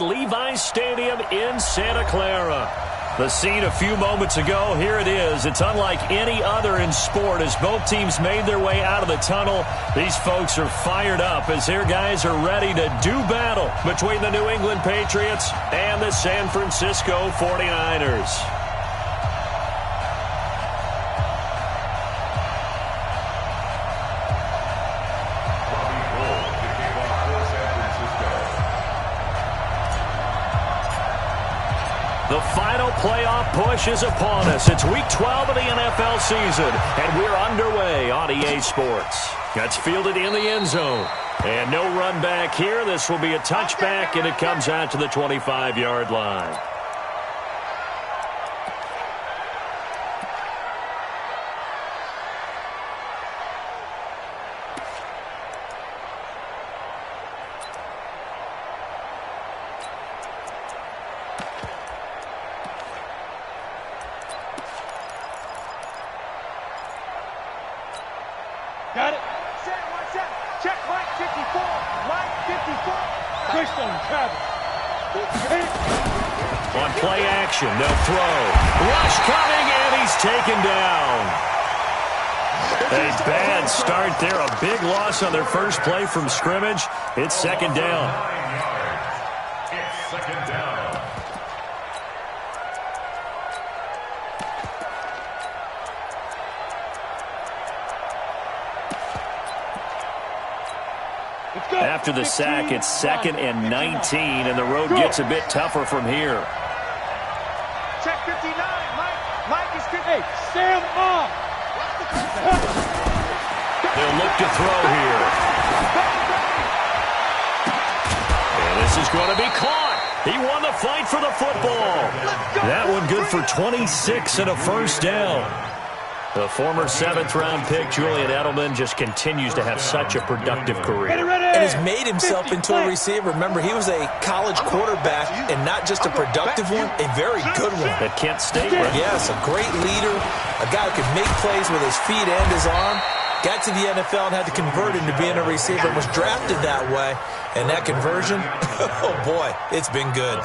Levi's Stadium in Santa Clara. The scene a few moments ago, here it is. It's unlike any other in sport as both teams made their way out of the tunnel. These folks are fired up as their guys are ready to do battle between the New England Patriots and the San Francisco 49ers. The final playoff push is upon us. It's Week 12 of the NFL season, and we're underway on EA Sports. That's fielded in the end zone. And no run back here. This will be a touchback, and it comes out to the 25-yard line. Got it. Set, one set. Check Mike 54. Mike 54. Twist on Travis. On play action, they'll throw. Rush coming, and he's taken down. A bad start there. A big loss on their first play from scrimmage. It's second down. It's second down. After the sack, it's 2nd and 19, and the road gets a bit tougher from here. Check 59. Mike is 58. Sam off. They'll look to throw here. And this is going to be caught. He won the fight for the football. That one good for 26 and a first down. The former 7th-round pick, Julian Edelman, just continues to have such a productive career. And has made himself into a receiver. Remember, he was a college quarterback, and not just a productive one, a very good one. At Kent State, right? Yes, a great leader, a guy who could make plays with his feet and his arm. Got to the NFL and had to convert into being a receiver and was drafted that way. And that conversion, oh boy, it's been good.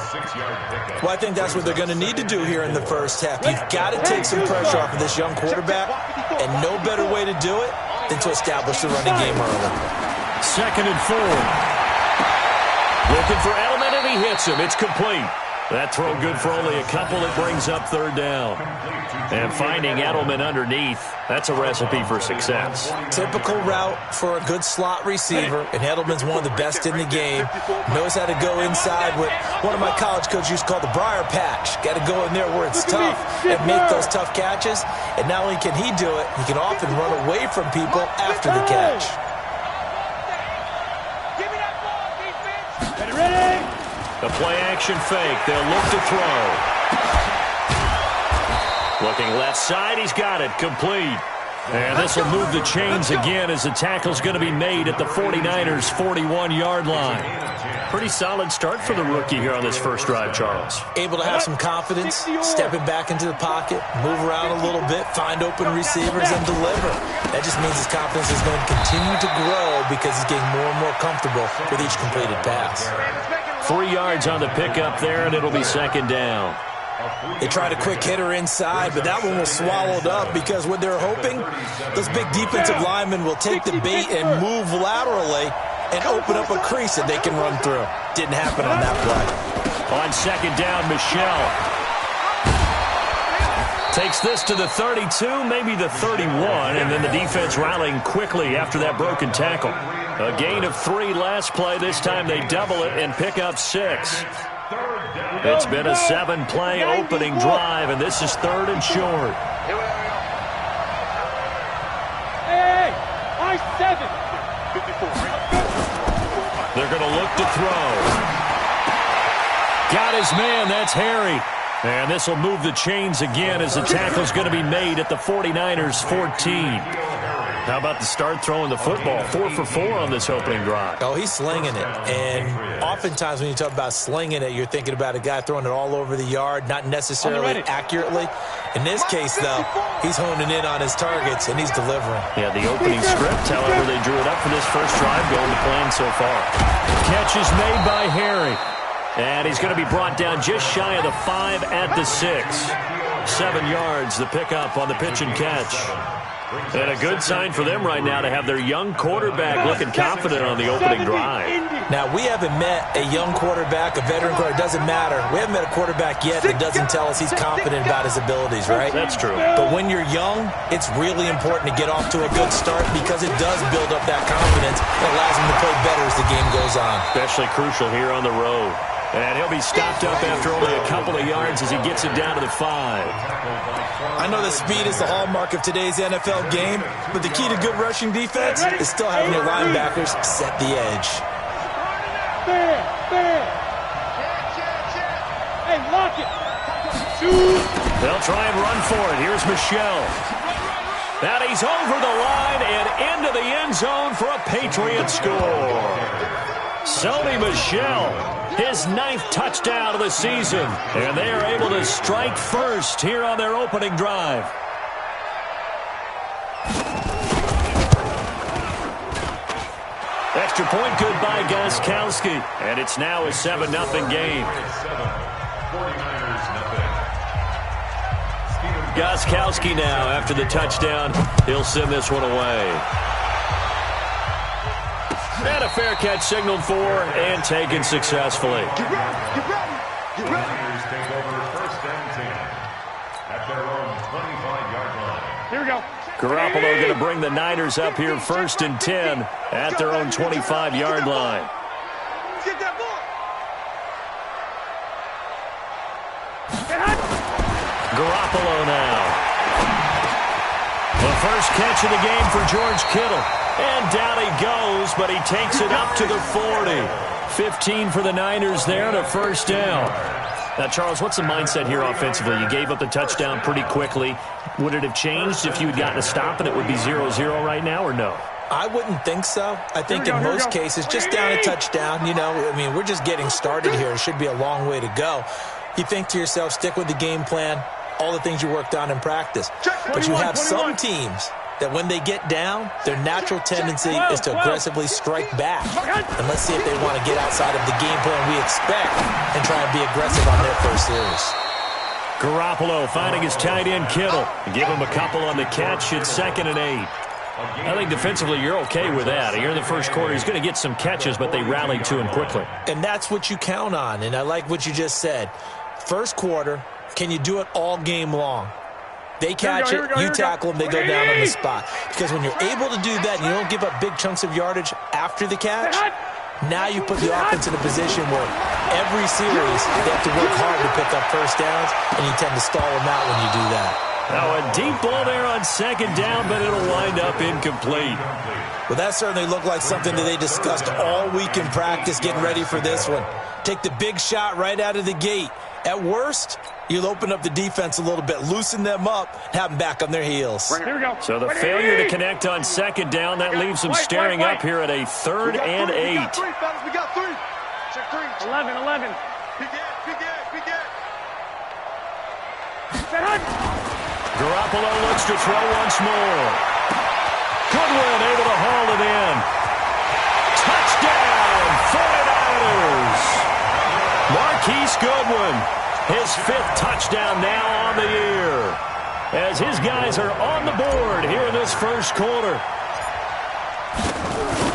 Well, I think that's what they're going to need to do here in the first half. You've got to take some pressure off of this young quarterback, and no better way to do it than to establish the running game early. 2nd and 4. Looking for Edelman, and he hits him. It's complete. That throw good for only a couple. It brings up 3rd down. And finding Edelman underneath, that's a recipe for success. Typical route for a good slot receiver, and Edelman's one of the best in the game. Knows how to go inside what one of my college coaches used to call the briar patch. Got to go in there where it's tough and make those tough catches. And not only can he do it, he can often run away from people after the catch. The play-action fake. They'll look to throw. Looking left side. He's got it. Complete. And this will move the chains again as the tackle's going to be made at the 49ers' 41-yard line. Pretty solid start for the rookie here on this first drive, Charles. Able to have some confidence, stepping back into the pocket, move around a little bit, find open receivers, and deliver. That just means his confidence is going to continue to grow because he's getting more and more comfortable with each completed pass. 3 yards on the pickup there, and it'll be 2nd down. They tried a quick hitter inside, but that one was swallowed up because what they're hoping, those big defensive linemen will take the bait and move laterally and open up a crease that they can run through. Didn't happen on that play. On 2nd down, Michelle takes this to the 32, maybe the 31, and then the defense rallying quickly after that broken tackle. A gain of 3 last play. This time they double it and pick up 6. It's been a 7-play opening drive, and this is 3rd and short. Hey, I-7. They're going to look to throw. Got his man. That's Harry. And this will move the chains again as the tackle's going to be made at the 49ers' 14. How about the start throwing the football? 4 for 4 on this opening drive. Oh, he's slinging it. And oftentimes when you talk about slinging it, you're thinking about a guy throwing it all over the yard, not necessarily accurately. In this case, though, he's honing in on his targets, and he's delivering. Yeah, the opening script, however, they drew it up for this first drive, going to plan so far. Catch is made by Harry. And he's going to be brought down just shy of the 5 at the 6. 7 yards, the pickup on the pitch and catch. And a good sign for them right now to have their young quarterback looking confident on the opening drive. Now, we haven't met a young quarterback, a veteran quarterback. It doesn't matter. We haven't met a quarterback yet that doesn't tell us he's confident about his abilities, right? That's true. But when you're young, it's really important to get off to a good start because it does build up that confidence and allows him to play better as the game goes on. Especially crucial here on the road. And he'll be stopped up after only a couple of yards as he gets it down to the 5. I know that speed is the hallmark of today's NFL game, but the key to good rushing defense is still having your linebackers set the edge. Hey, lock it. They'll try and run for it. Here's Michelle. And he's over the line and into the end zone for a Patriot score. Sony Michel, his 9th touchdown of the season. And they are able to strike first here on their opening drive. Extra point good by Gostkowski. And it's now a 7-0 game. 49ers nothing. Gostkowski now after the touchdown. He'll send this one away. And a fair catch signaled for and taken successfully. Get ready. Get ready. Get ready. Niners take over 1st and 10 at their own 25-yard line. Here we go. Garoppolo going to bring the Niners up here 1st and 10 at their own 25-yard line. Get that ball. Garoppolo now. The first catch of the game for George Kittle. And down he goes, but he takes it up to the 40. 15 for the Niners there and a 1st down. Now, Charles, what's the mindset here offensively? You gave up the touchdown pretty quickly. Would it have changed if you had gotten a stop and it would be 0-0 right now, or no? I wouldn't think so. I think in most cases, just down a touchdown, you know, I mean, we're just getting started here. It should be a long way to go. You think to yourself, stick with the game plan, all the things you worked on in practice. But you have some teams that when they get down, their natural tendency is to aggressively strike back. And let's see if they want to get outside of the game plan we expect and try and be aggressive on their first series. Garoppolo finding his tight end Kittle. Give him a couple on the catch. It's 2nd and 8. I think defensively you're okay with that. Here in the first quarter, he's going to get some catches, but they rallied to him quickly. And that's what you count on, and I like what you just said. First quarter, can you do it all game long? They catch it, you tackle them, they go down on the spot. Because when you're able to do that and you don't give up big chunks of yardage after the catch, now you put the offense in a position where every series they have to work hard to pick up first downs, and you tend to stall them out when you do that. Now a deep ball there on 2nd down, but it'll wind up incomplete. Well, that certainly looked like something that they discussed all week in practice getting ready for this one. Take the big shot right out of the gate. At worst, you'll open up the defense a little bit, loosen them up, have them back on their heels. Here we go. So the failure to connect on 2nd down, that leaves them staring up here at a 3rd and 8. We got 3, fellas. We got 3. Check 3. 11. Garoppolo looks to throw once more. Goodwin able to haul it in. Touchdown, 49ers. Marquise Goodwin, his 5th touchdown now on the year. As his guys are on the board here in this first quarter.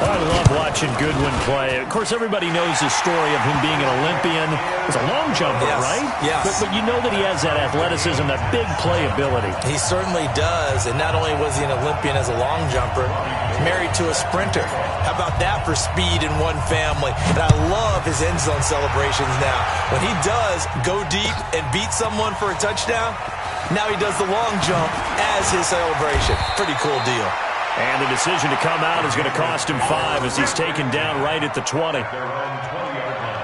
I love watching Goodwin play. Of course, everybody knows the story of him being an Olympian. He's a long jumper, right? Yes. But you know that he has that athleticism, that big playability. He certainly does. And not only was he an Olympian as a long jumper, married to a sprinter. How about that for speed in one family? And I love his end zone celebrations now. When he does go deep and beat someone for a touchdown, now he does the long jump as his celebration. Pretty cool deal. And the decision to come out is going to cost him 5 as he's taken down right at the 20. Their own 20-yard line.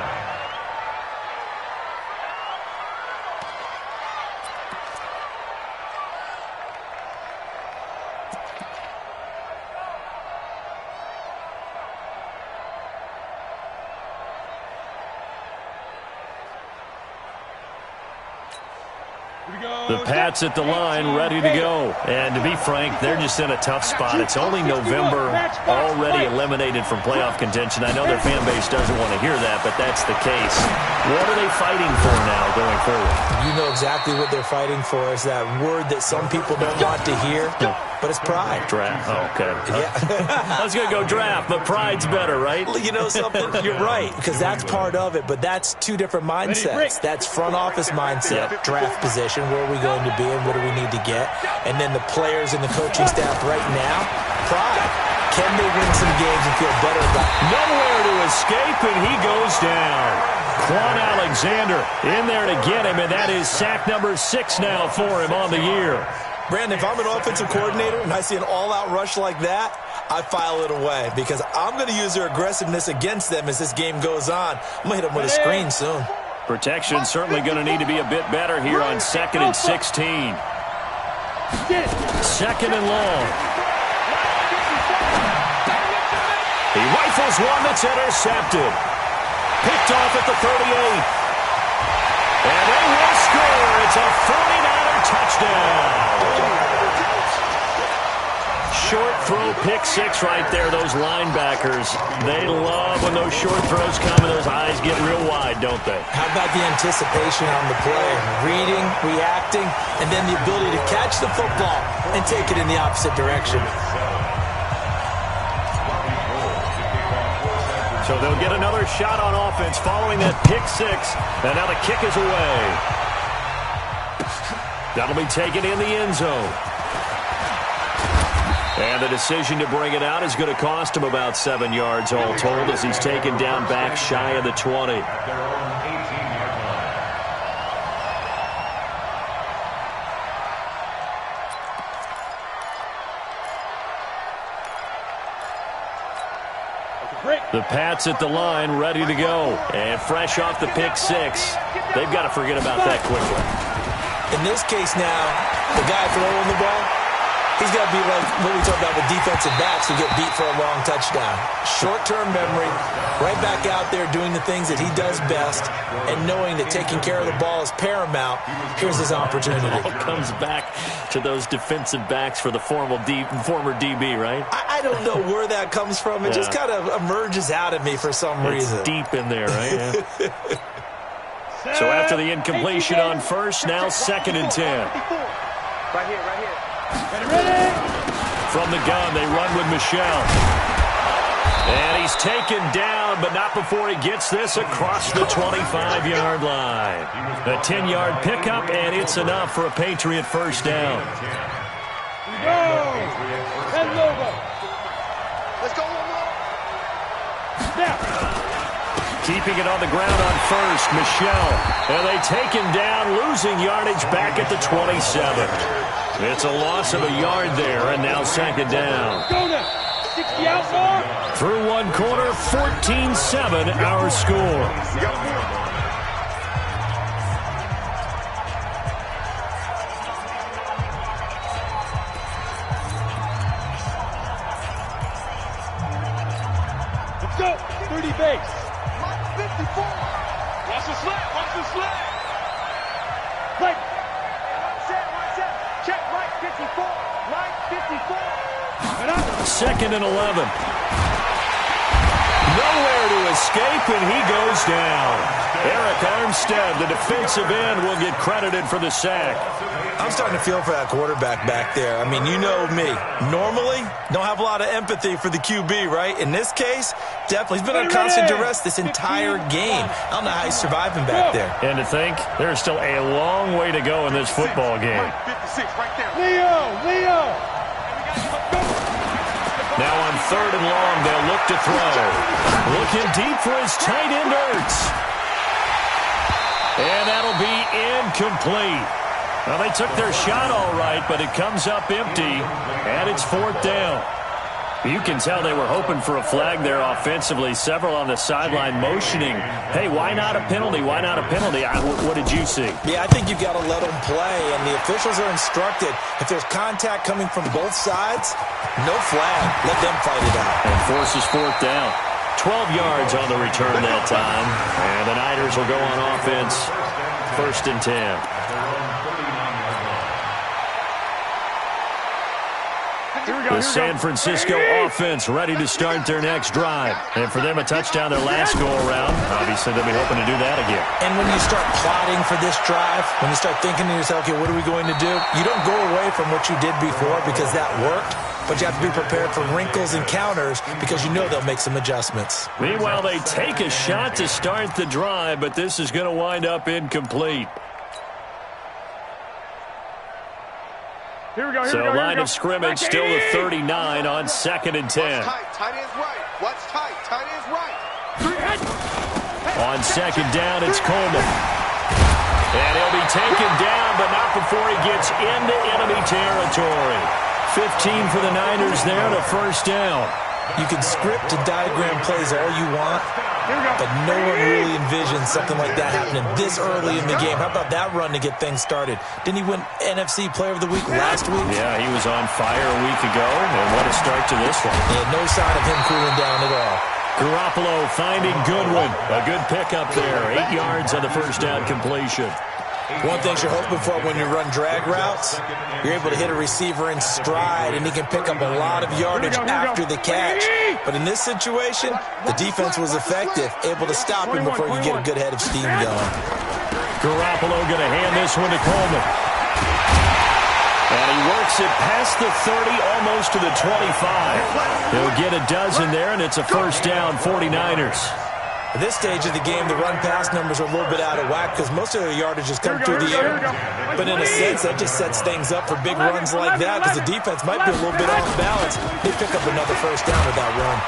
The Pats at the line, ready to go. And to be frank, they're just in a tough spot. It's only November, already eliminated from playoff contention. I know their fan base doesn't want to hear that, but that's the case. What are they fighting for now going forward? You know exactly what they're fighting for. Is that word that some people don't want to hear, but it's pride. Draft. Oh, okay. Yeah. I was going to go draft, but pride's better, right? You know something? You're right, because that's part of it, but that's two different mindsets. That's front office mindset, draft position, where are we going to be and what do we need to get? And then the players and the coaching staff right now, pride. Can they win some games and feel better about it? Nowhere to escape, and he goes down. Quan Alexander in there to get him, and that is sack number 6 now for him on the year. Brandon, if I'm an offensive coordinator and I see an all-out rush like that, I file it away because I'm going to use their aggressiveness against them as this game goes on. I'm going to hit them with a screen soon. Protection certainly going to need to be a bit better here on 2nd and 16. 2nd and long. He rifles one that's intercepted. Picked off at the 38. And they will score. It's a 49er touchdown. Short throw, pick 6 right there. Those linebackers, they love when those short throws come and those eyes get real wide, don't they? How about the anticipation on the play? Reading, reacting, and then the ability to catch the football and take it in the opposite direction. So they'll get another shot on offense following that pick 6. And now the kick is away. That'll be taken in the end zone. And the decision to bring it out is going to cost him about 7 yards all told as he's taken down back shy of the 20. The Pats at the line, ready to go. And fresh off the pick 6. They've got to forget about that quickly. In this case now, the guy throwing the ball, he's got to be like what we talked about with defensive backs who get beat for a long touchdown. Short-term memory, right back out there doing the things that he does best, and knowing that taking care of the ball is paramount. Here's his opportunity. It all comes back to those defensive backs for the former DB, right? I don't know where that comes from. It just kind of emerges out of me for some reason. It's deep in there, right? Yeah. So after the incompletion on first, now 2nd and 10. Right here, right here. From the gun, they run with Michelle. And he's taken down, but not before he gets this across the 25-yard line. A 10-yard pickup, and it's enough for a Patriot first down. Let's go, Keeping it on the ground on first, Michelle. And they take him down, losing yardage back at the 27. It's a loss of a yard there, and now 2nd down. Go now. 60 out more. Through one quarter, 14-7 our score. Let's go. 30 base. 54. Watch the slap. Watch the slap. Right. One set. Check right 54. Right 54. 2nd and 11. Nowhere to escape, and he goes down. Eric Armstead, the defensive end, will get credited for the sack. I'm starting to feel for that quarterback back there. I mean, you know me. Normally, don't have a lot of empathy for the QB, right? In this case, definitely. He's been on constant duress this entire game. I don't know how he's surviving back there. And to think, there's still a long way to go in this football game. 56 right there. Leo. Now on 3rd and long, they'll look to throw. Looking deep for his tight end, Ertz. And that'll be incomplete. Well, they took their shot all right, but it comes up empty, and it's 4th down. You can tell they were hoping for a flag there offensively. Several on the sideline motioning, hey, why not a penalty? Why not a penalty? What did you see? Yeah, I think you've got to let them play, and the officials are instructed. If there's contact coming from both sides, no flag. Let them fight it out. And forces 4th down. 12 yards on the return that time. And the Niners will go on offense. 1st and 10. The San Francisco offense ready to start their next drive. And for them, a touchdown their last go-around. Obviously, they'll be hoping to do that again. And when you start plotting for this drive, when you start thinking to yourself, okay, what are we going to do? You don't go away from what you did before because that worked. But you have to be prepared for wrinkles and counters because you know they'll make some adjustments. Meanwhile, they take a shot to start the drive, but this is going to wind up incomplete. So line of scrimmage still the 39 on 2nd and 10. Tight ends right. What's tight? Tight ends right. On 2nd down, it's Coleman. And he'll be taken down, but not before he gets into enemy territory. 15 for the Niners there to first down. You can script and diagram plays all you want, but no one really envisions something like that happening this early in the game. How about that run to get things started? Didn't he win NFC Player of the Week last week? Yeah, he was on fire a week ago, and what a start to this one. Yeah, no sign of him cooling down at all. Garoppolo finding Goodwin. A good pickup there. 8 yards on the first down completion. One thing you're hoping for when you run drag routes, you're able to hit a receiver in stride, and he can pick up a lot of yardage after the catch. But in this situation, the defense was effective, able to stop him before you get a good head of steam going. Garoppolo going to hand this one to Coleman. And he works it past the 30, almost to the 25. He'll get a dozen there, and it's a first down, 49ers. At this stage of the game, the run-pass numbers are a little bit out of whack because most of their yardage has come through the air. But in a sense, that just sets things up for big runs like that because the defense might be a little bit off balance. They pick up another first down with that run.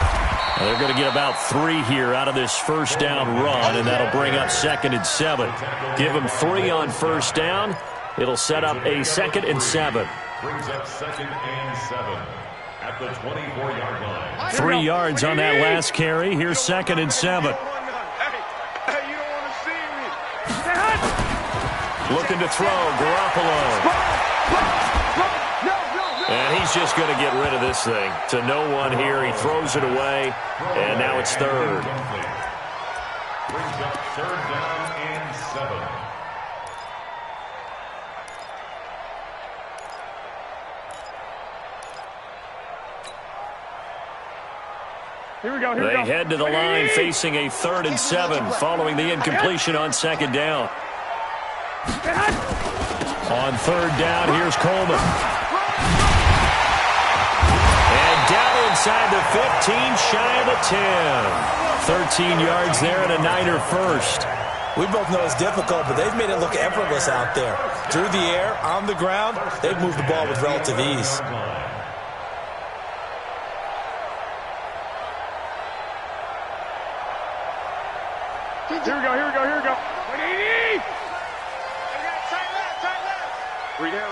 Well, they're going to get about 3 here out of this first down run, and that'll bring up 2nd and 7. Give them 3 on first down. It'll set up a 2nd and 7. Brings up 2nd and 7 at the 24-yard line. 3 yards on that last carry. Here's 2nd and 7. Hey, you don't want to see me. Looking to throw, Garoppolo. And he's just going to get rid of this thing. To no one here. He throws it away, and now it's 3rd. Brings up 3rd down and 7. They head to the line facing a 3rd and 7 following the incompletion on 2nd down. On 3rd down, here's Coleman. And down inside the 15, shy of the 10. 13 yards there and a Niner first. We both know it's difficult, but they've made it look effortless out there. Through the air, on the ground, they've moved the ball with relative ease. Here we go. 180! Tight left. 3 down.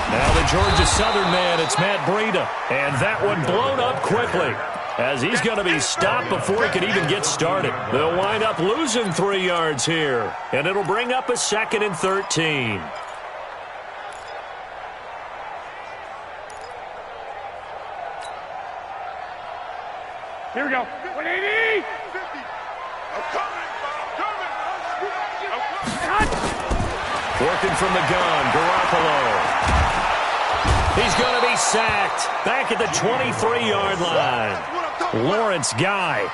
Now the Georgia Southern man, it's Matt Breida. And that one blown up quickly as he's going to be stopped before he can even get started. They'll wind up losing 3 yards here, and it'll bring up a 2nd and 13. Here we go. 180! 50. I'm coming. Working from the gun, Garoppolo. He's going to be sacked back at the 23-yard line. Lawrence Guy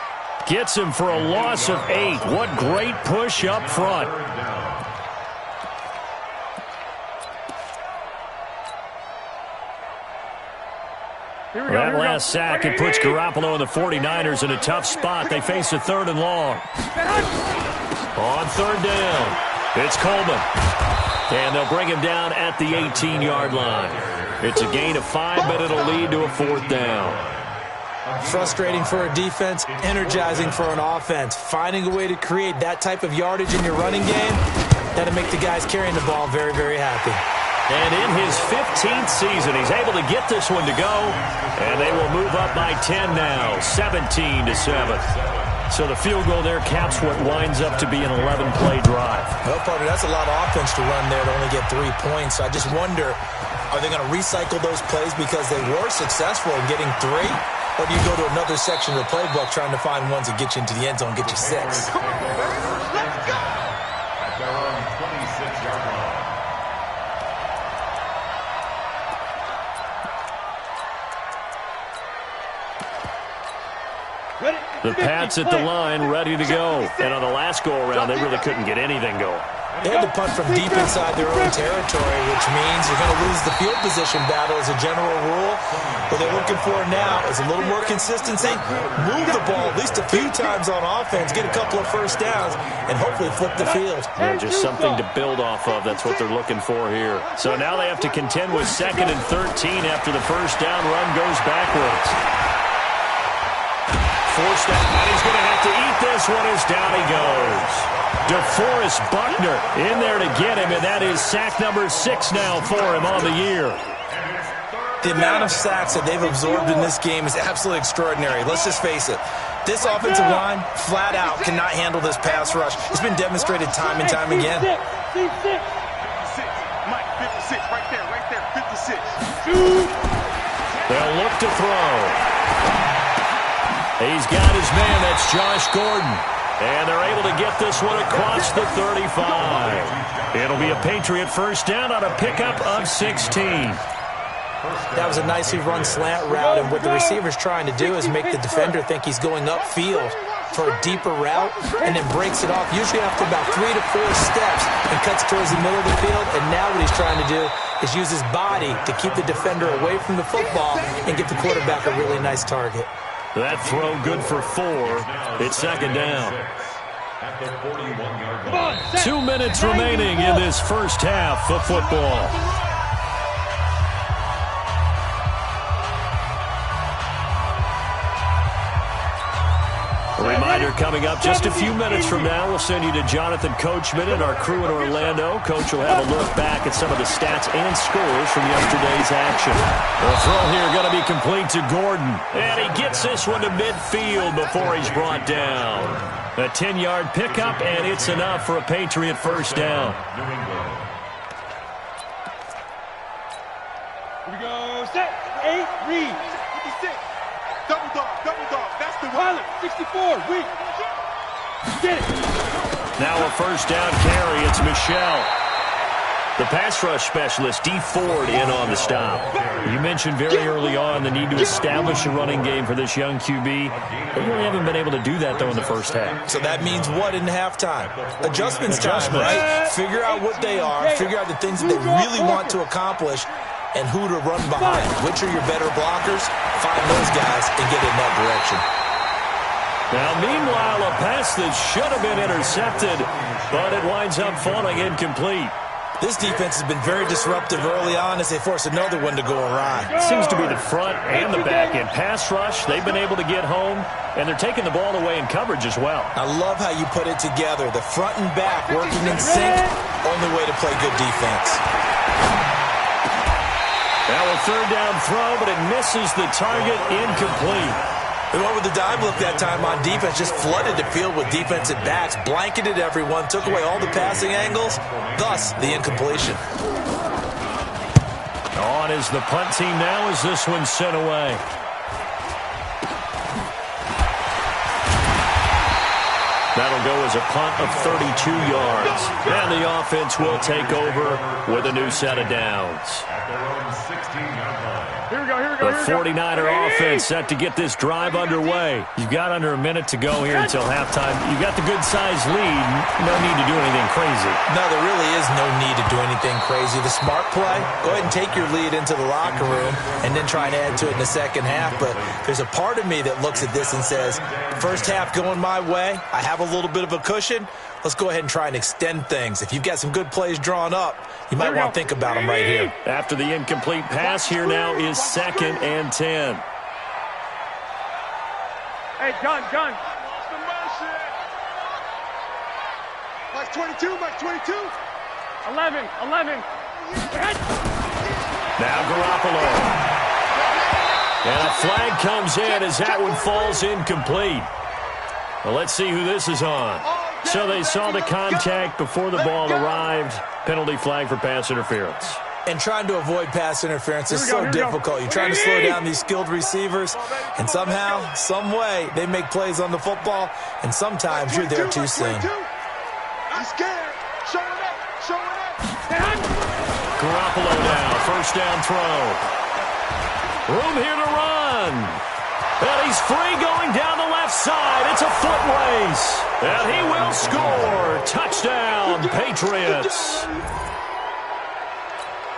gets him for a loss of 8. What great push up front. That last sack, it puts Garoppolo and the 49ers in a tough spot. They face a 3rd and long. On 3rd down, it's Coleman. And they'll bring him down at the 18-yard line. It's a gain of 5, but it'll lead to a 4th down. Frustrating for a defense, energizing for an offense. Finding a way to create that type of yardage in your running game, that'll make the guys carrying the ball very, very happy. And in his 15th season, he's able to get this one to go. And they will move up by 10 now, 17-7. So the field goal there caps what winds up to be an 11-play drive. Well, partner, that's a lot of offense to run there to only get 3 points. So I just wonder, are they going to recycle those plays because they were successful in getting 3? Or do you go to another section of the playbook trying to find ones that get you into the end zone, get you 6? At their own 26-yard line. The Pats at the line, ready to go. And on the last go-around, they really couldn't get anything going. They had to punt from deep inside their own territory, which means you're going to lose the field position battle as a general rule. What they're looking for now is a little more consistency, move the ball at least a few times on offense, get a couple of first downs, and hopefully flip the field. Yeah, just something to build off of. That's what they're looking for here. So now they have to contend with 2nd and 13 after the first down run goes backwards. Forced out, and he's going to have to eat this one as down he goes. DeForest Buckner in there to get him, and that is sack number 6 now for him on the year. The amount of sacks that they've absorbed in this game is absolutely extraordinary. Let's just face it. This offensive line, flat out, cannot handle this pass rush. It's been demonstrated time and time again. 56. Mike, 56, right there, 56. They'll look to throw. He's got his man, that's Josh Gordon. And they're able to get this one across the 35. It'll be a Patriot first down on a pickup of 16. That was a nicely run slant route, and what the receiver's trying to do is make the defender think he's going upfield for a deeper route, and then breaks it off, usually after about 3 to 4 steps, and cuts towards the middle of the field. And now what he's trying to do is use his body to keep the defender away from the football and give the quarterback a really nice target. That throw good for 4. It's 2nd down. 2 minutes remaining in this first half of football. A reminder coming up just a few minutes from now. We'll send you to Jonathan Coachman and our crew in Orlando. Coach will have a look back at some of the stats and scores from yesterday's action. The throw here going to be complete to Gordon. And he gets this one to midfield before he's brought down. A 10-yard pickup, and it's enough for a Patriot first down. Here we go, set, 8, read, 56. Double dog, that's the Wilder, 64, read. Get it. Now a first down carry, it's Michelle. The pass rush specialist, D. Ford, in on the stop. You mentioned very early on the need to establish a running game for this young QB. They really haven't been able to do that, though, in the first half. So that means what in halftime? Adjustments time, right? Figure out what they are, figure out the things that they really want to accomplish, and who to run behind. Which are your better blockers? Find those guys and get in that direction. Now, meanwhile, a pass that should have been intercepted, but it winds up falling incomplete. This defense has been very disruptive early on as they force another one to go awry. It seems to be the front and the back end pass rush. They've been able to get home, and they're taking the ball away in coverage as well. I love how you put it together. The front and back working in sync, only way to play good defense. Now a third down throw, but it misses the target, incomplete. They went with the dime look that time on defense, just flooded the field with defensive backs, blanketed everyone, took away all the passing angles, thus the incompletion. On is the punt team now as this one's sent away. That'll go as a punt of 32 yards. And the offense will take over with a new set of downs. Here we go. The 49er offense set to get this drive underway. You've got under a minute to go here until halftime. You've got the good-sized lead. No need to do anything crazy. No, there really is no need to do anything crazy. The smart play, go ahead and take your lead into the locker room and then try and add to it in the second half. But there's a part of me that looks at this and says, first half going my way, I have a little bit of a cushion. Let's go ahead and try and extend things. If you've got some good plays drawn up, you might want to think about them right here. After the incomplete pass, here now is 2nd and 10. Hey, John. Mike 22, Mike 22. 11. Now Garoppolo. And a flag comes in as that one falls incomplete. Well, let's see who this is on. So they saw the contact before the ball arrived. Penalty flag for pass interference. And trying to avoid pass interference is so difficult. You're trying to slow down these skilled receivers, and somehow, some way, they make plays on the football, and sometimes you're there too soon. He's scared. Show it up. Garoppolo now, first down throw. Room here to run. And he's free going down the left side. It's a foot race. And he will score. Touchdown, Patriots.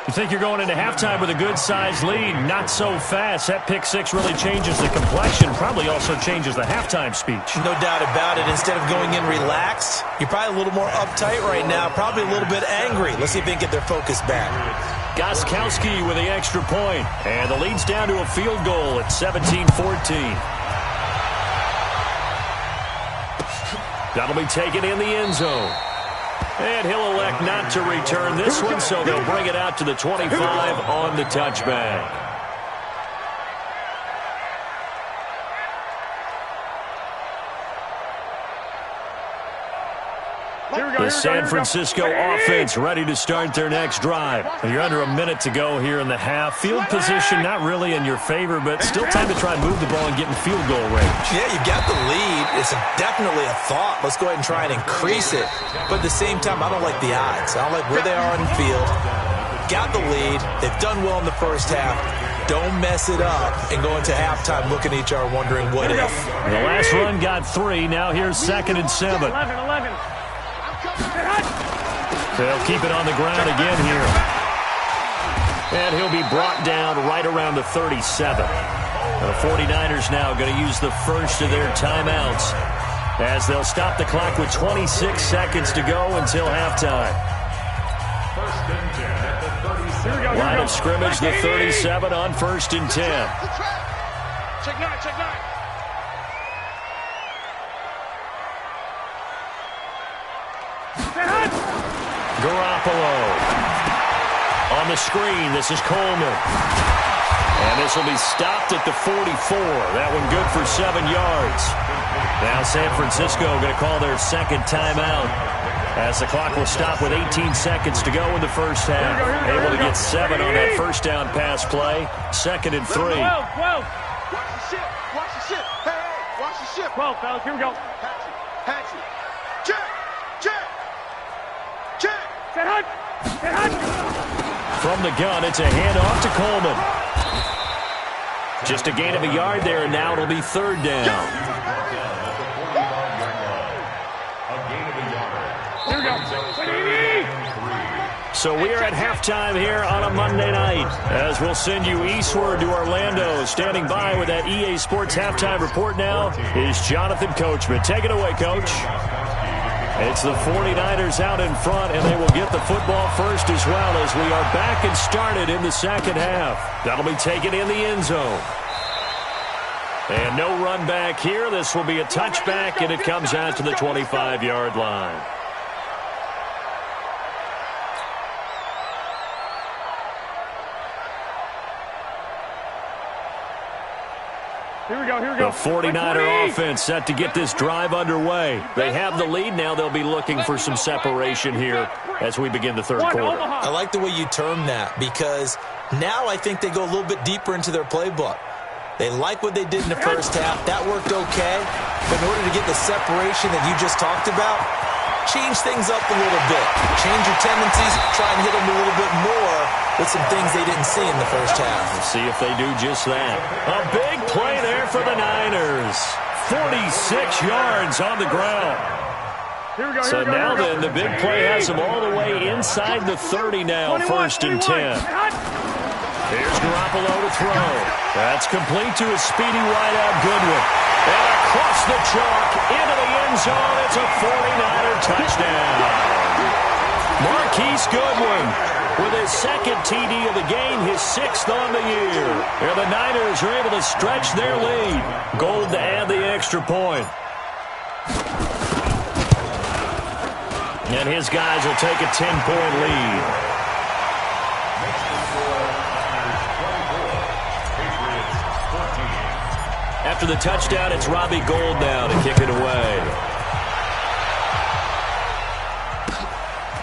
You think you're going into halftime with a good-sized lead. Not so fast. That pick six really changes the complexion. Probably also changes the halftime speech. No doubt about it. Instead of going in relaxed, you're probably a little more uptight right now. Probably a little bit angry. Let's see if they can get their focus back. Gostkowski with the extra point. And the lead's down to a field goal at 17-14. That'll be taken in the end zone. And he'll elect not to return this one, so they'll bring it out to the 25 on the touchback. The San Francisco offense ready to start their next drive. You're under a minute to go here in the half. Field position not really in your favor, but still time to try and move the ball and get in field goal range. Yeah, you've got the lead. It's definitely a thought. Let's go ahead and try and increase it. But at the same time, I don't like the odds. I don't like where they are on the field. Got the lead. They've done well in the first half. Don't mess it up and go into halftime looking at each other wondering what if. The last run got 3. Now here's 2nd and 7. 11. They'll keep it on the ground again here. And he'll be brought down right around the 37. The 49ers now going to use the first of their timeouts as they'll stop the clock with 26 seconds to go until halftime. Line of scrimmage, the 37 on 1st and 10. Check 9. Garoppolo. On the screen, this is Coleman. And this will be stopped at the 44. That one good for 7 yards. Now San Francisco going to call their second timeout as the clock will stop with 18 seconds to go in the first half. Able to get 7 on that first down pass play. 2nd and 3. 12. Watch the ship. Hey, watch the ship. 12, fellas, here we go. Patch it. Check. Set hunt. From the gun, it's a handoff to Coleman. Just a gain of a yard there, and now it'll be 3rd down. Here we go. So we are at halftime here on a Monday night as we'll send you eastward to Orlando. Standing by with that EA Sports halftime report now is Jonathan Coachman. Take it away, Coach. It's the 49ers out in front, and they will get the football first as well as we are back and started in the second half. That'll be taken in the end zone. And no run back here. This will be a touchback, and it comes out to the 25-yard line. Here we go. The 49er offense set to get this drive underway. They have the lead now. They'll be looking for some separation here as we begin the third quarter. I like the way you term that because now I think they go a little bit deeper into their playbook. They like what they did in the first half. That worked okay. But in order to get the separation that you just talked about, change things up a little bit. Change your tendencies. Try and hit them a little bit more with some things they didn't see in the first half. We'll see if they do just that. A big play there for the Niners. 46 yards on the ground. So now then, the big play has them all the way inside the 30 now, 1st and 10. Here's Garoppolo to throw. That's complete to a speedy wideout Goodwin. And across the chalk into the end zone. It's a 49er touchdown. Marquise Goodwin with his 2nd TD of the game, his 6th on the year. And the Niners are able to stretch their lead. Gold to add the extra point. And his guys will take a 10-point lead. After the touchdown, it's Robbie Gould now to kick it away.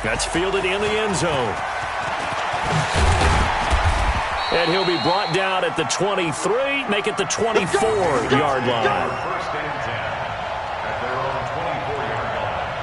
That's fielded in the end zone. And he'll be brought down at the 23, make it the 24-yard line. First and 10 at their own 24-yard line.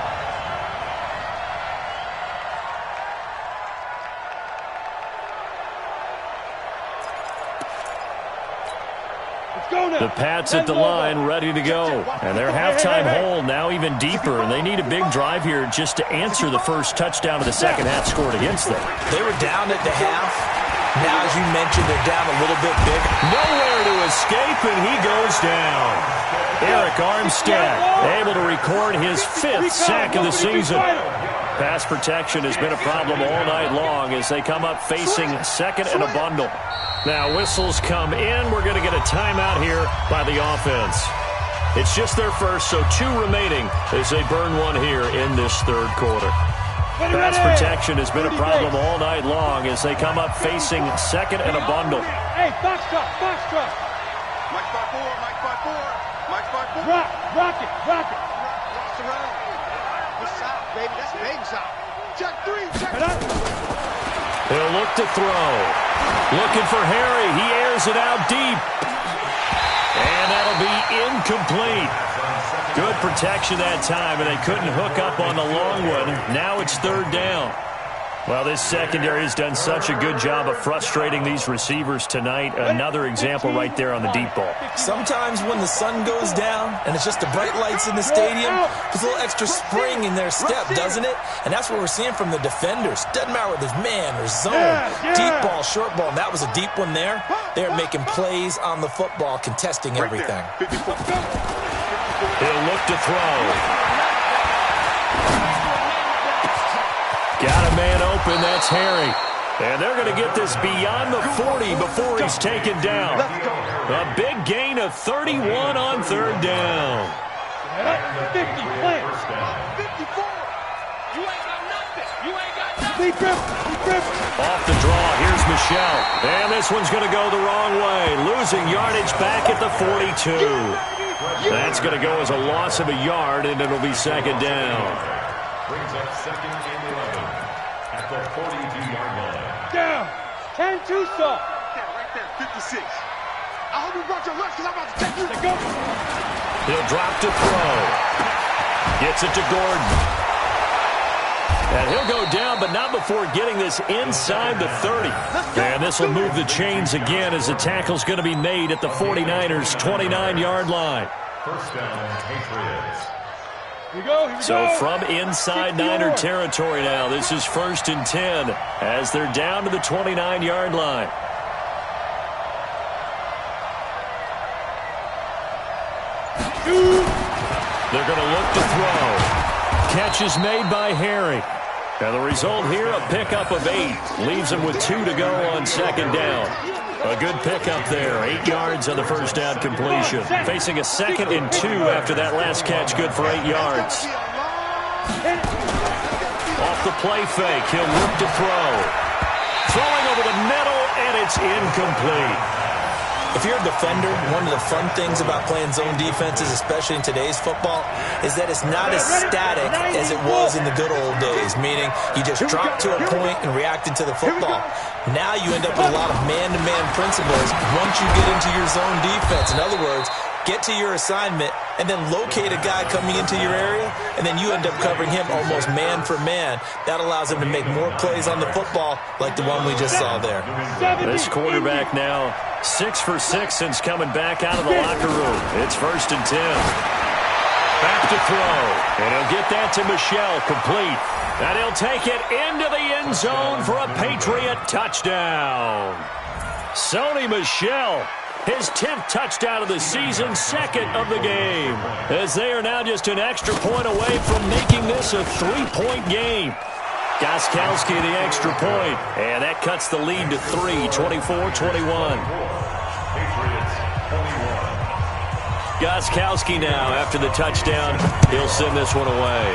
Let's go. The Pats at the line, ready to go. And their halftime hole now even deeper, and they need a big drive here just to answer the first touchdown of the second half scored against them. They were down at the half. Now, as you mentioned, they're down a little bit big. Nowhere to escape, and he goes down. Eric Armstead able to record his 5th sack of the season. Pass protection has been a problem all night long as they come up facing second and a bundle. Now whistles come in. We're going to get a timeout here by the offense. It's just their first, so 2 remaining as they burn one here in this third quarter. Pass protection has been a problem all night long as they come up facing second and a bundle. Hey, box drop, box drop. Mike 5-4, Mike 5-4, Mike 5-4. Rock it, rock it. Rocks around. Good shot, baby. That's a big shot. Check 3, check 3. He'll look to throw. Looking for Harry. He airs it out deep. And that'll be incomplete. Good protection that time, and they couldn't hook up on the long one. Now it's third down. Well, this secondary has done such a good job of frustrating these receivers tonight. Another example right there on the deep ball. Sometimes when the sun goes down and it's just the bright lights in the stadium, there's a little extra spring in their step, doesn't it? And that's what we're seeing from the defenders. Doesn't matter whether it's man or zone, deep ball, short ball. And that was a deep one there. They're making plays on the football, contesting everything. He'll look to throw. Got a man open. That's Harry. And they're going to get this beyond the 40 before he's taken down. A big gain of 31 on third down. 50, play. 54. You ain't got nothing. You ain't got nothing. Deep grip. Off the draw, here's Michelle. And this one's going to go the wrong way. Losing yardage back at the 42. That's going to go as a loss of a yard, and it'll be second down. Brings up second and 11 at the 42-yard line. Down. 10-2 stop. Right there, 56. I hope you brought your lunch because I'm about to take you. Let go. He'll drop to throw. Gets it to Gordon. And he'll go down, but not before getting this inside the 30. And this will move the chains again as the tackle's going to be made at the 49ers' 29-yard line. First down, Patriots. Here we go. So from inside Niner territory now, this is 1st and 10 as they're down to the 29-yard line. They're going to look to throw. Catch is made by Harry. And the result here, a pickup of 8. Leaves him with 2 to go on second down. A good pickup there. 8 yards on the first down completion. Facing a 2nd and 2 after that last catch, good for 8 yards. Off the play fake, he'll look to throw. Throwing over the middle, and it's incomplete. If you're a defender, one of the fun things about playing zone defenses, especially in today's football, is that it's not as static as it was in the good old days, meaning you just drop to a point and react into the football. Now you end up with a lot of man-to-man principles once you get into your zone defense. In other words, get to your assignment and then locate a guy coming into your area, and then you end up covering him almost man for man. That allows him to make more plays on the football like the one we just saw there. This quarterback now 6 for 6 since coming back out of the locker room. It's 1st and 10. Back to throw. And he'll get that to Michelle, complete. And he'll take it into the end zone for a Patriot touchdown. Sony Michel, his 10th touchdown of the season, 2nd of the game. As they are now just an extra point away from making this a 3-point game. Gostkowski the extra point, and that cuts the lead to 3, 24-21. Patriots 21. Gostkowski now, after the touchdown, he'll send this one away.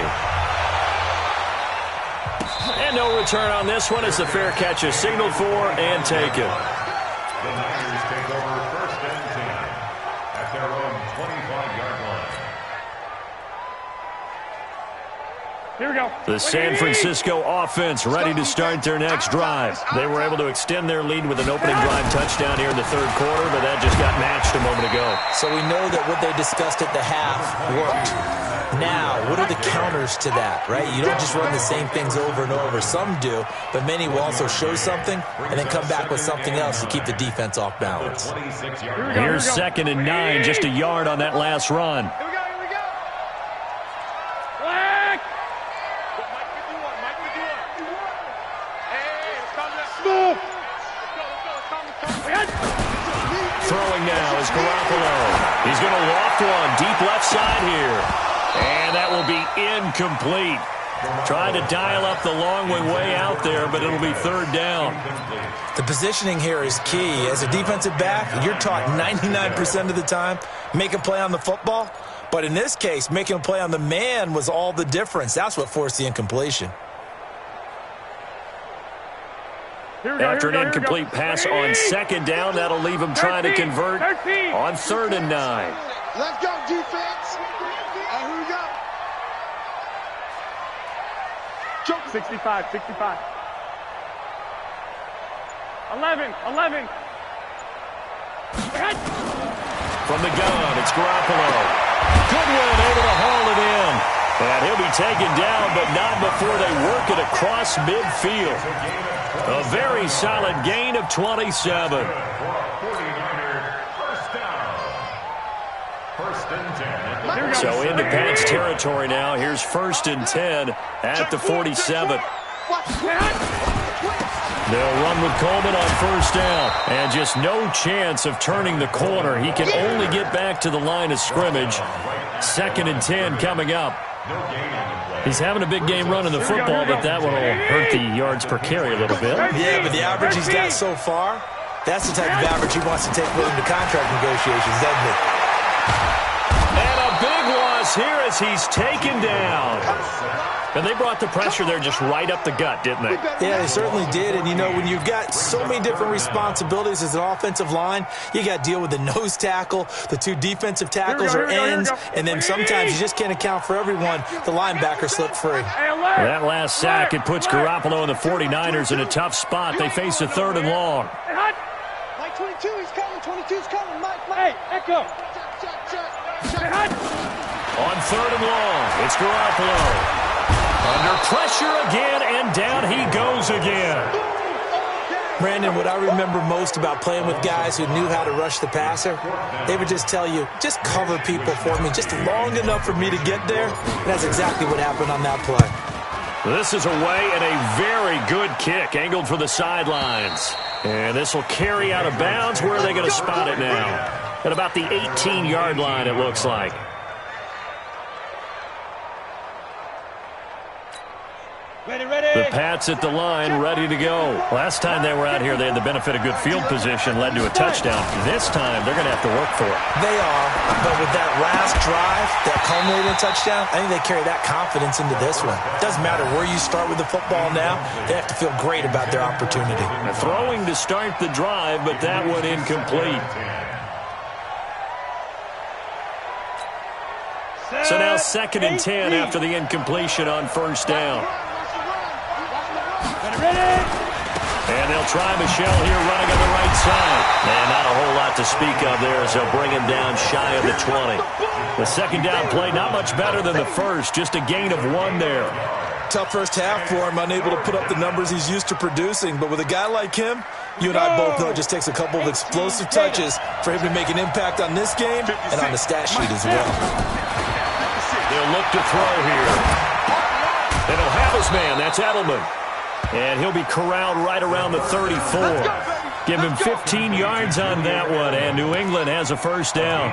And no return on this one as the fair catch is signaled for and taken. The Niners take over 1st and 10 at their own 25-yard line. Here we go. The San Francisco offense ready to start their next drive. They were able to extend their lead with an opening drive touchdown here in the third quarter, but that just got matched a moment ago. So we know that what they discussed at the half worked. Now, what are the counters to that, right? You don't just run the same things over and over. Some do, but many will also show something and then come back with something else to keep the defense off balance. Here's 2nd and 9, just a yard on that last run. Here we go. Black. Mike 51. Hey, it's coming. Move. Let's go. Throwing now is Garoppolo. He's going to loft one deep left side here. And that will be incomplete. Trying to dial up the long way out there, but it'll be 3rd down. The positioning here is key. As a defensive back, you're taught 99% of the time, make a play on the football. But in this case, making a play on the man was all the difference. That's what forced the incompletion. After an incomplete pass on 2nd down, that'll leave him trying to convert on 3rd and 9. Let's go, defense. Here we go. 65. 11. From the gun, it's Garoppolo. Goodwin able to haul it in. And he'll be taken down, but not before they work it across midfield. A very solid gain of 27. So into Pats territory now. Here's 1st and 10 at the 47. They'll run with Coleman on 1st down. And just no chance of turning the corner. He can only get back to the line of scrimmage. 2nd and 10 coming up. He's having a big game running the football, but that one will hurt the yards per carry a little bit. Yeah, but the average he's got so far, that's the type of average he wants to take with him to contract negotiations, doesn't it? And a big loss here as he's taken down. And they brought the pressure there just right up the gut, didn't they? Yeah, they certainly did. And, you know, when you've got so many different responsibilities as an offensive line, you got to deal with the nose tackle, the 2 defensive tackles or ends, and then sometimes you just can't account for everyone. The linebacker slipped free. That last sack, it puts Garoppolo and the 49ers in a tough spot. They face a 3rd and long. Mike 22, he's coming. 22's coming. Mike. Hey, Echo. Check. On 3rd and long, it's Garoppolo. Under pressure again, and down he goes again. Brandon, what I remember most about playing with guys who knew how to rush the passer, they would just tell you, just cover people for me, just long enough for me to get there. And that's exactly what happened on that play. This is away and a very good kick, angled for the sidelines. And this will carry out of bounds. Where are they going to spot it now? At about the 18-yard line, it looks like. The Pats at the line, ready to go. Last time they were out here, they had the benefit of good field position, led to a touchdown. This time, they're going to have to work for it. They are, but with that last drive, that culminating touchdown, I think they carry that confidence into this one. It doesn't matter where you start with the football now. They have to feel great about their opportunity. Throwing to start the drive, but that one incomplete. So now 2nd and 10 after the incompletion on 1st down. And they'll try Michelle here running on the right side. And not a whole lot to speak of there as they'll bring him down shy of the 20. The 2nd down play not much better than the first, just a gain of 1 there. Tough first half for him, unable to put up the numbers he's used to producing. But with a guy like him, you and I both know it just takes a couple of explosive touches for him to make an impact on this game and on the stat sheet as well. They'll look to throw here. And he'll have his man. That's Edelman. And he'll be corralled right around the 34. Give him 15 yards on that one, and New England has a 1st down.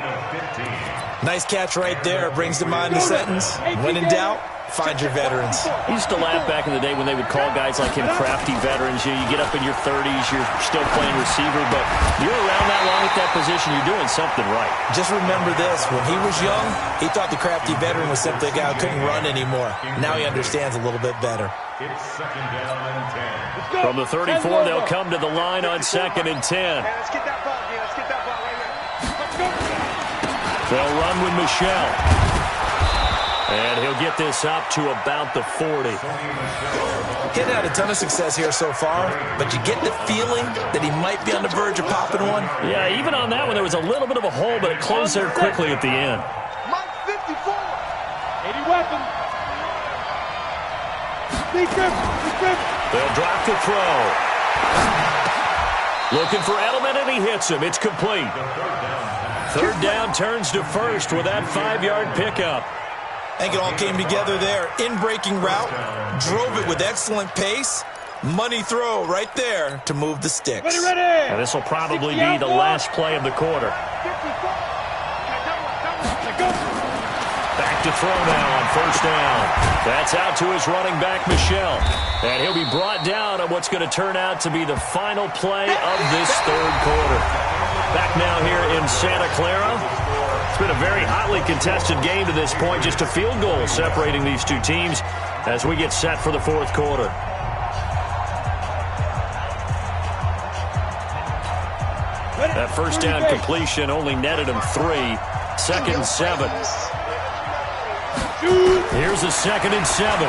Nice catch right there. Brings to mind the sentence, when in doubt, find your veterans. I used to laugh back in the day when they would call guys like him crafty veterans. You get up in your 30s, you're still playing receiver, but you're around that long at that position, you're doing something right. Just remember this, when he was young, he thought the crafty veteran was simply a guy who couldn't run anymore. Now he understands a little bit better. It's 2nd down and 10. From the 34, they'll come to the line on 2nd and 10. Let's get that ball, man. Let's get that ball right here. Let's go. They'll run with Michelle. And he'll get this up to about the 40. Getting had a ton of success here so far, but you get the feeling that he might be on the verge of popping one. Yeah, even on that one, there was a little bit of a hole, but it closed there quickly at the end. Mike 54. They'll drop to throw. Looking for Edelman, and he hits him. It's complete. Third down turns to first with that 5-yard pickup. I think it all came together there. In-breaking route, drove it with excellent pace. Money throw right there to move the sticks. And this will probably be the last play of the quarter. Back to throw now on first down. That's out to his running back, Michel. And he'll be brought down on what's going to turn out to be the final play of this third quarter. Back now here in Santa Clara. It's been a very hotly contested game to this point. Just a field goal separating these two teams as we get set for the fourth quarter. That first down completion only netted him 3. 2nd and 7. Here's a 2nd and 7.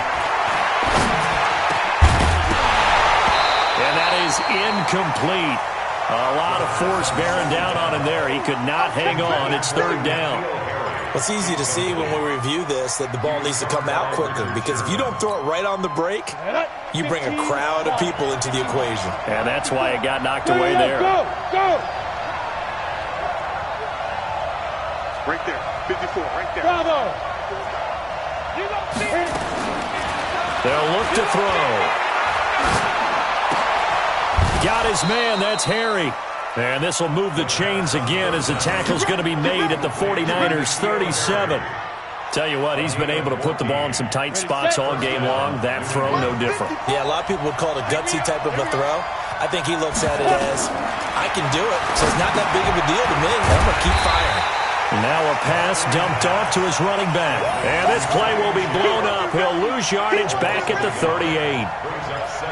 And that is incomplete. A lot of force bearing down on him there. He could not hang on. It's third down. Well, it's easy to see when we review this that the ball needs to come out quicker, because if you don't throw it right on the break, you bring a crowd of people into the equation. And that's why it got knocked away there. Go! Right there. 54, right there. Bravo! They'll look to throw. Got his man. That's Harry. And this will move the chains again as the tackle's going to be made at the 49ers 37. Tell you what, he's been able to put the ball in some tight spots all game long. That throw, no different. Yeah, a lot of people would call it a gutsy type of a throw. I think he looks at it as, I can do it, so it's not that big of a deal to me. I'm going to keep firing. Now a pass dumped off to his running back. And this play will be blown up. He'll lose yardage back at the 38.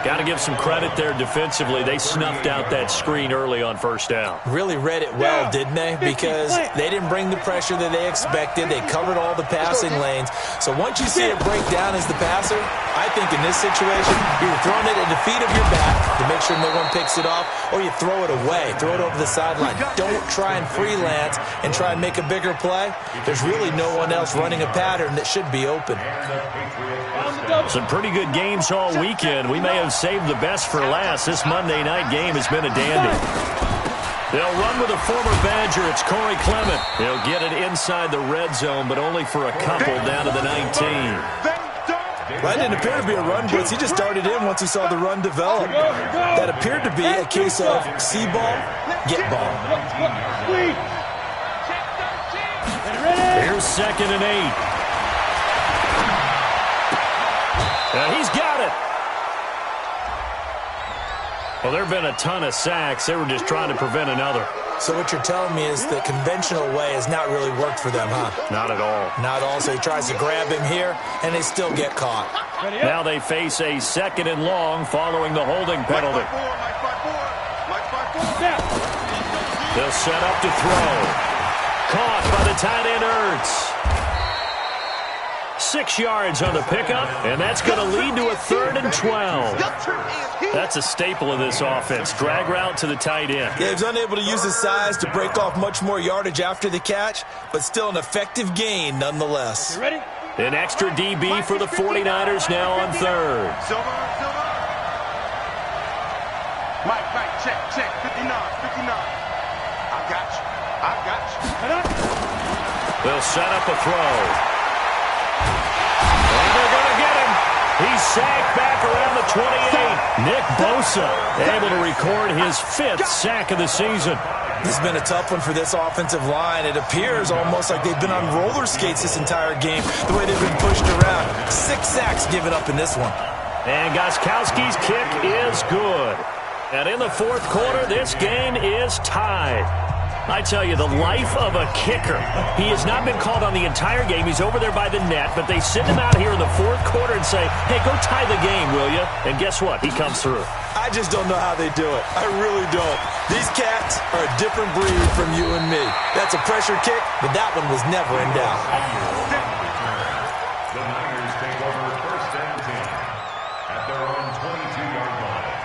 Got to give some credit there defensively. They snuffed out that screen early on first down. Really read it well, didn't they? Because they didn't bring the pressure that they expected. They covered all the passing lanes. So once you see it break down as the passer, I think in this situation, you're throwing it at the feet of your back to make sure no one picks it off, or you throw it away, throw it over the sideline. Don't try and freelance and try and make a bigger play. There's really no one else running a pattern that should be open. Some pretty good games all weekend. We may have saved the best for last. This Monday night game has been a dandy. They'll run with a former Badger. It's Corey Clement. He'll get it inside the red zone, but only for a couple down to the 19. That didn't appear to be a run blitz. He just darted in once he saw the run develop. That appeared to be a case of see ball, get ball. Here's 2nd and 8. And he's got it. Well, there have been a ton of sacks. They were just trying to prevent another. So what you're telling me is the conventional way has not really worked for them, huh? Not at all. Not all. So he tries to grab him here, and they still get caught. Now they face a 2nd and long following the holding penalty. They'll set up to throw. Caught by the tight end, Ertz. 6 yards on the pickup, and that's going to lead to a 3rd and 12. That's a staple of this offense. Drag route to the tight end. Yeah, he's unable to use his size to break off much more yardage after the catch, but still an effective gain nonetheless. Ready? An extra DB for the 49ers now on 3rd. Mike, check. 59. I got you. They'll set up a throw. And they're going to get him. He's sacked back around the 28. Nick Bosa able to record his 5th sack of the season. This has been a tough one for this offensive line. It appears almost like they've been on roller skates this entire game, the way they've been pushed around. 6 sacks given up in this one. And Gostkowski's kick is good. And in the fourth quarter, this game is tied. I tell you, the life of a kicker. He has not been called on the entire game. He's over there by the net, but they send him out here in the fourth quarter and say, hey, go tie the game, will you? And guess what? He comes through. I just don't know how they do it. I really don't. These cats are a different breed from you and me. That's a pressure kick, but that one was never in doubt. The Niners take over 1st and 10 at their own 22-yard line.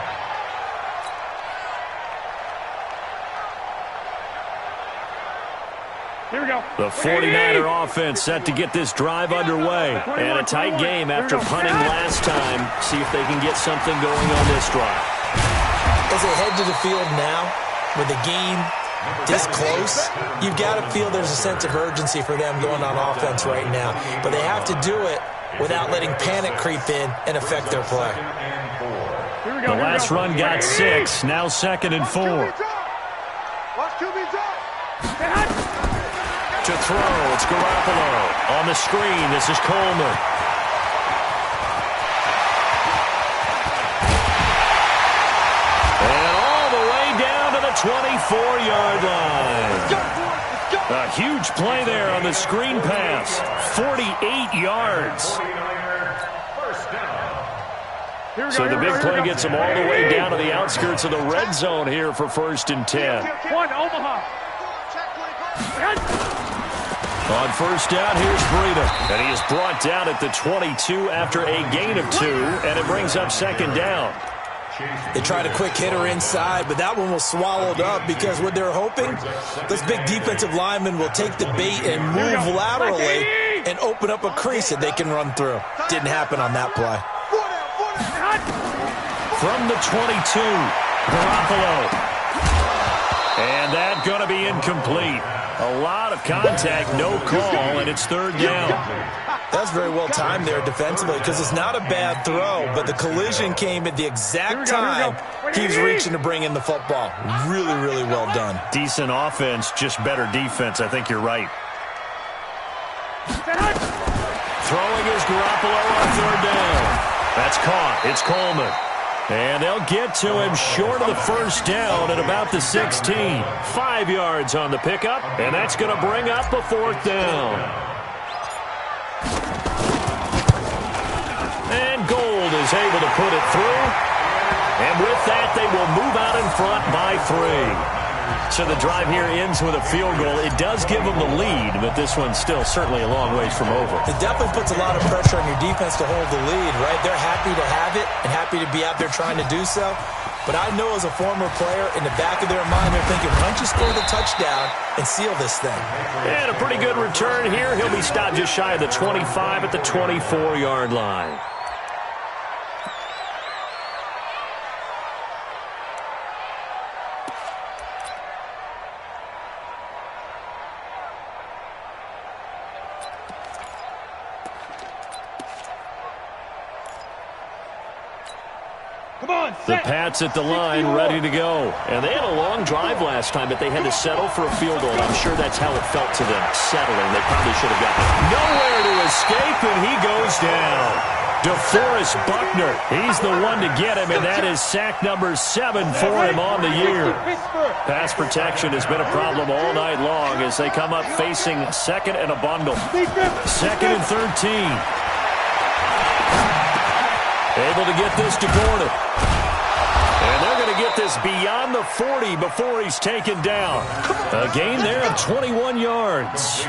Here we go. The 49er offense set to get this drive underway. And a tight game after punting last time. See if they can get something going on this drive. As they head to the field now, with the game this close, you've got to feel there's a sense of urgency for them going on offense right now. But they have to do it without letting panic creep in and affect their play. The last run got 6, now 2nd and 4. To throw, it's Garoppolo. On the screen, this is Coleman. And all the way down to the 24-yard line. A huge play there on the screen pass. 48 yards. So the big play gets them all the way down to the outskirts of the red zone here for 1st and 10. Omaha. On 1st down, here's Breida. And he is brought down at the 22 after a gain of 2, and it brings up 2nd down. They tried a quick hitter inside, but that one was swallowed up because what they're hoping, this big defensive lineman will take the bait and move laterally and open up a crease that they can run through. Didn't happen on that play. From the 22, Garoppolo. And that's going to be incomplete. A lot of contact, no call, and it's 3rd down. That's very well timed there defensively because it's not a bad throw, but the collision came at the exact time he was reaching to bring in the football. Really, really well done. Decent offense, just better defense. I think you're right. Throwing is Garoppolo on 3rd down. That's caught. It's Coleman. And they'll get to him short of the 1st down at about the 16. 5 yards on the pickup, and that's going to bring up a 4th down. And Gold is able to put it through. And with that, they will move out in front by 3. So the drive here ends with a field goal. It does give them the lead, but this one's still certainly a long ways from over. It definitely puts a lot of pressure on your defense to hold the lead, right? They're happy to have it and happy to be out there trying to do so. But I know as a former player, in the back of their mind, they're thinking, why don't you score the touchdown and seal this thing? And a pretty good return here. He'll be stopped just shy of the 25 at the 24-yard line. The Pats at the line, ready to go. And they had a long drive last time, but they had to settle for a field goal. I'm sure that's how it felt to them, settling. They probably should have gotten nowhere to escape, and he goes down. DeForest Buckner, he's the one to get him, and that is sack number 7 for him on the year. Pass protection has been a problem all night long as they come up facing 2nd and a bundle. 2nd and 13. Able to get this to Gordon. And they're going to get this beyond the 40 before he's taken down. A gain there of 21 yards.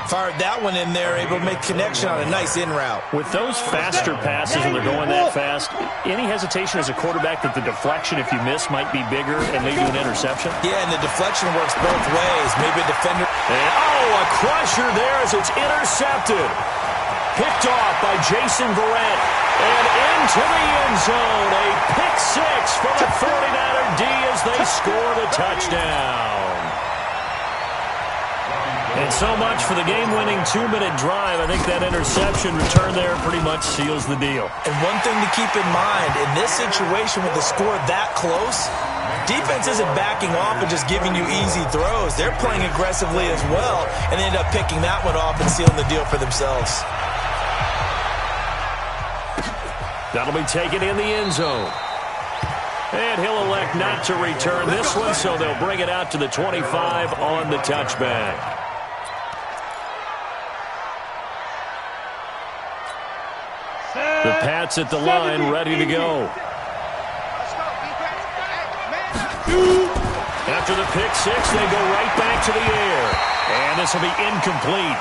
Fired that one in there, able to make connection on a nice in route. With those faster passes and they're going that fast, any hesitation as a quarterback that the deflection, if you miss, might be bigger and maybe an interception? Yeah, and the deflection works both ways. Maybe a defender. And, a crusher there as it's intercepted. Picked off by Jason Verrett. And into the end zone. A pick 6 for the 49er D as they score the touchdown. And so much for the game-winning 2-minute drive. I think that interception return there pretty much seals the deal. And one thing to keep in mind, in this situation with the score that close, defense isn't backing off and just giving you easy throws. They're playing aggressively as well, and they end up picking that one off and sealing the deal for themselves. That'll be taken in the end zone. And he'll elect not to return this one, so they'll bring it out to the 25 on the touchback. The Pats at the line, ready to go. After the pick 6, they go right back to the air. And this will be incomplete.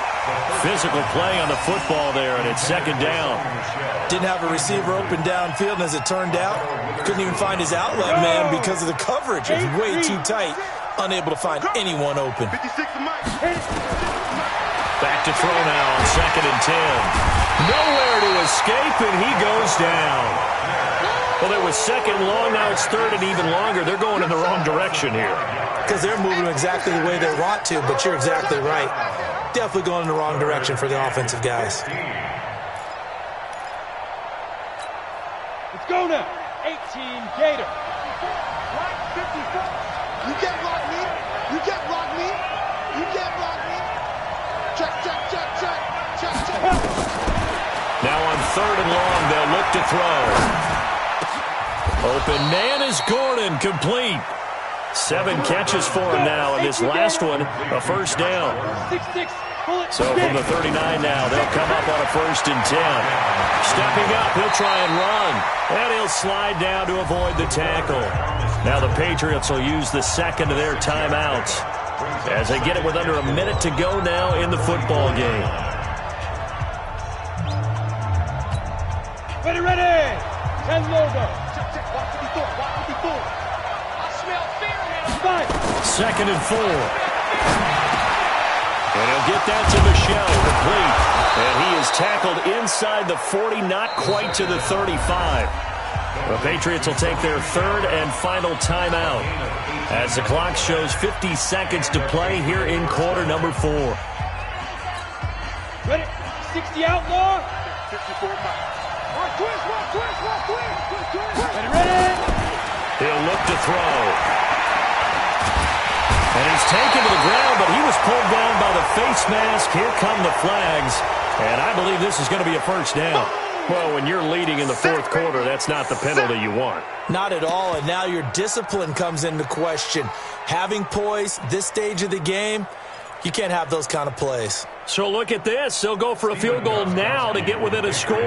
Physical play on the football there, and it's 2nd down. Didn't have a receiver open downfield, and as it turned out, couldn't even find his outlet man because of the coverage. It's way too tight unable to find anyone open. 56 of Mike. Back to throw now on 2nd and 10. Nowhere to escape, and he goes down. Well, it was 2nd long, now it's 3rd and even longer. They're going in the wrong direction here. Because they're moving exactly the way they want to, but you're exactly right. Definitely going in the wrong direction for the offensive guys. Let's go now. 18 Gator. You can't block me. You can't block me. You can't block me. Check, check, check, check. Check, check. Now on 3rd and long, they'll look to throw. Open man is Gordon, complete. 7 catches for him now, and this last one, a first down. 6-6. So from the 39 now, they'll come up on a 1st and 10. Stepping up, he'll try and run. And he'll slide down to avoid the tackle. Now the Patriots will use the 2nd of their timeouts as they get it with under a minute to go now in the football game. Ready, ready. 10 logo. Check, check. Watch 54. Watch 54. I smell fear here. 2nd and 4. And he'll get that to Michelle, complete. And he is tackled inside the 40, not quite to the 35. The Patriots will take their 3rd and final timeout as the clock shows 50 seconds to play here in quarter number 4. Ready? 60 outlaw. 54 Mike. Watch twist, watch twist, watch twist. Ready, ready. He'll look to throw. And he's taken to the ground, but he was pulled down by the face mask. Here come the flags. And I believe this is going to be a first down. Well, when you're leading in the 4th quarter, that's not the penalty you want. Not at all, and now your discipline comes into question. Having poise this stage of the game, you can't have those kind of plays. So look at this. They'll go for a field goal now to get within a score.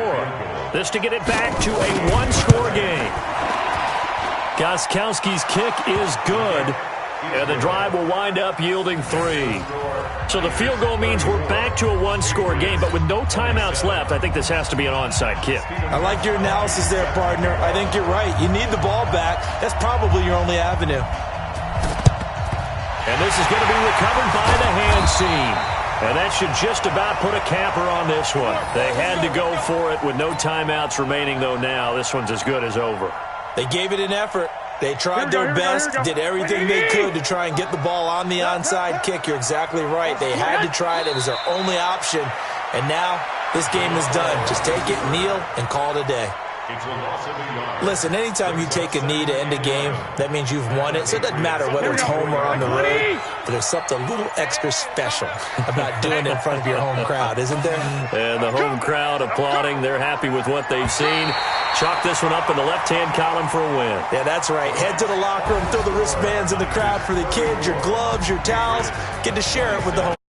This to get it back to a one-score game. Gostkowski's kick is good. And the drive will wind up yielding 3. So the field goal means we're back to a one-score game, but with no timeouts left, I think this has to be an onside kick. I like your analysis there, partner. I think you're right. You need the ball back. That's probably your only avenue. And this is going to be recovered by the hand seam. And that should just about put a capper on this one. They had to go for it with no timeouts remaining, though now. This one's as good as over. They gave it an effort. They tried their best, did everything they could to try and get the ball on the onside kick. You're exactly right. They had to try it. It was their only option. And now this game is done. Just take it, kneel, and call it a day. Listen, anytime you take a knee to end a game, that means you've won it. So it doesn't matter whether it's home or on the road, but there's something a little extra special about doing it in front of your home crowd, isn't there? And the home crowd applauding. They're happy with what they've seen. Chalk this one up in the left-hand column for a win. Yeah, that's right. Head to the locker room, throw the wristbands in the crowd for the kids, your gloves, your towels. Get to share it with the home.